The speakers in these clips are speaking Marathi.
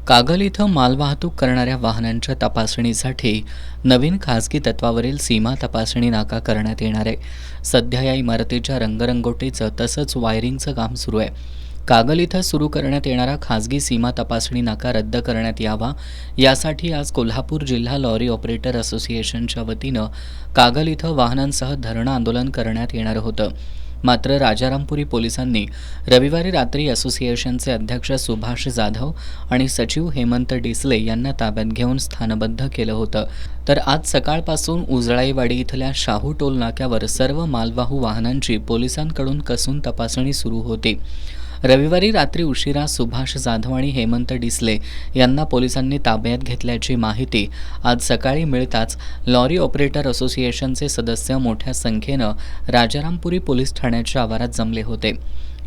कागल इथं मालवाहतूक करणाऱ्या वाहनांच्या तपासणीसाठी नवीन खासगी तत्वावरील सीमा तपासणी नाका करण्यात येणार आहे. सध्या या इमारतीच्या रंगरंगोटीचं तसंच वायरिंगचं काम सुरू आहे. कागल इथं सुरू करण्यात येणारा खासगी सीमा तपासणी नाका रद्द करण्यात यावा यासाठी आज कोल्हापूर जिल्हा लॉरी ऑपरेटर असोसिएशनच्या वतीनं कागल इथं वाहनांसह धरणं आंदोलन करण्यात येणार होतं. मात्र राजारामपुरी पोलिसांनी रविवारी रात्री असोसिएशनचे अध्यक्ष सुभाष जाधव आणि सचिव हेमंत डिसले यांना ताब्यात घेऊन स्थानबद्ध केलं होतं. तर आज सकाळपासून उजळाईवाडी इथल्या शाहू टोल नाक्यावर सर्व मालवाहू वाहनांची पोलिसांकडून कसून तपासणी सुरू होती. रविवारी रात्री उशिरा सुभाष जाधव आणि हेमंत डिसले यांना पोलिसांनी ताब्यात घेतल्याची माहिती आज सकाळी मिळताच लॉरी ऑपरेटर असोसिएशनचे सदस्य मोठ्या संख्येनं राजारामपुरी पोलीस ठाण्याच्या आवारात जमले होते.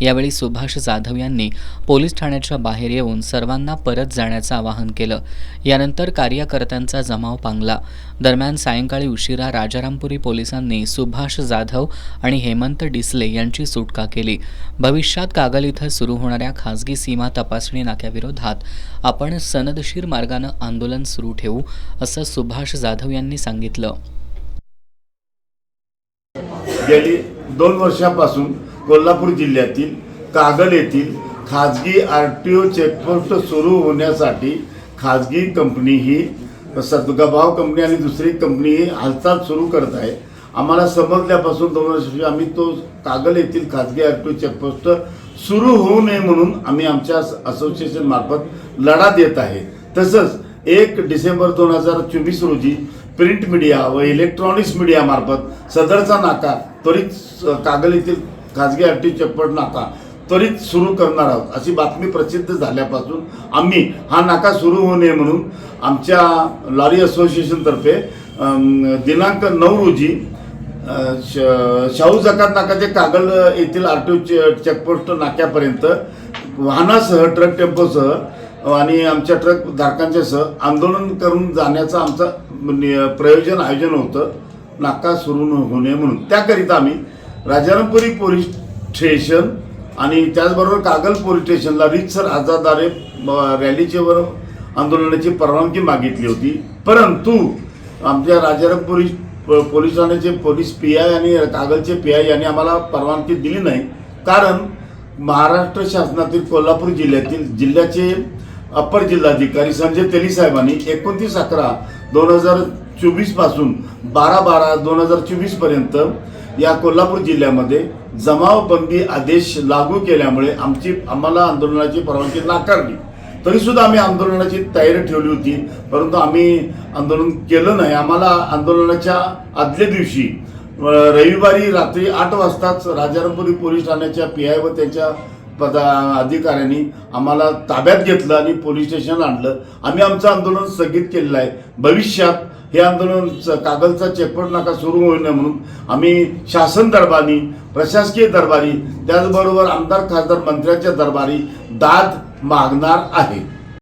यावेळी सुभाष जाधव यांनी पोलीस ठाण्याच्या बाहेर येऊन सर्वांना परत जाण्याचं आवाहन केलं. यानंतर कार्यकर्त्यांचा जमाव पांगला. दरम्यान सायंकाळी उशिरा राजारामपुरी पोलिसांनी सुभाष जाधव आणि हेमंत डिसले यांची सुटका केली. भविष्यात कागल इथं सुरू होणाऱ्या खासगी सीमा तपासणी नाक्याविरोधात आपण सनदशीर मार्गानं आंदोलन सुरू ठेवू असं सुभाष जाधव यांनी सांगितलं. गेली 2 वर्षापासून कोल्हापूर जिल्ह्यातील कागल येथील खाजगी RTO चेकपोस्ट सुरू होण्यासाठी खाजगी कंपनी ही सद्भाव कंपनी आणि दुसरी कंपनी ही हालचाल सुरू करत आहे. आम्हाला समजल्यापासून 2 वर्षापूर्वी आम्ही तो कागल येथील खाजगी RTO चेकपोस्ट सुरू होऊ नये म्हणून आम्ही आमच्या असोसिएशन मार्फत लढा देत आहे. तसंच 1 डिसेंबर 2024 रोजी प्रिंट मीडिया व इलेक्ट्रॉनिक्स मीडिया मार्फत सदरचा नाका त्वरित कागल येथील खाजगी RTO चेकपोस्ट नाका त्वरित सुरू करणार आहोत अशी बातमी प्रसिद्ध झाल्यापासून आम्ही हा नाका सुरू होऊ नये म्हणून आमच्या लॉरी असोसिएशनतर्फे दिनांक 9 रोजी शाहू जकात नाका ते कागल येथील RTO चेकपोस्ट नाक्यापर्यंत वाहनासह ट्रक टेम्पोसह आणि आमच्या ट्रक धारकांच्या सह आंदोलन करून जाण्याचं आमचं प्रयोजन आयोजन होतं नाका सुरू होणे म्हणून. त्याकरिता आम्ही राजारामपुरी पोलीस स्टेशन आणि त्याचबरोबर कागल पोलीस स्टेशनला रीतसर आजादारे रॅलीचे वर आंदोलनाची परवानगी मागितली होती. परंतु आमच्या राजारामपुरी पोलीस ठाण्याचे पोलीस PI आणि कागलचे PI यांनी आम्हाला परवानगी दिली नाही. कारण महाराष्ट्र शासनातील कोल्हापूर जिल्ह्याचे अपर जिल्हाधिकारी संजय तेली साहेबांनी 29/11/2024 पासून 12/12/2024 पर्यंत या कोल्हापूर जिल्ह्यामध्ये जमावबंदी आदेश लागू केल्यामुळे आम्हाला आंदोलनाची परवानगी नाकारली. तरीसुद्धा आम्ही आंदोलनाची तयारी ठेवली होती, परंतु आम्ही आंदोलन केलं नाही. आम्हाला आंदोलनाच्या आदल्या दिवशी रविवारी रात्री 8 वाजताच राजारामपुरी पोलीस ठाण्याच्या PI व त्यांच्या अधिकाऱ्यांनी आम्हाला ताब्यात घेतलं आणि पोलीस स्टेशन आणलं. आम्ही आमचं आंदोलन स्थगित केलेलं आहे. भविष्यात हे आंदोलन कागलचा चेकपोस्ट नाका सुरू होऊ नये म्हणून आम्ही शासन दरबारी, प्रशासकीय दरबारी, त्याचबरोबर आमदार खासदार मंत्र्यांच्या दरबारी दाद मागणार आहे.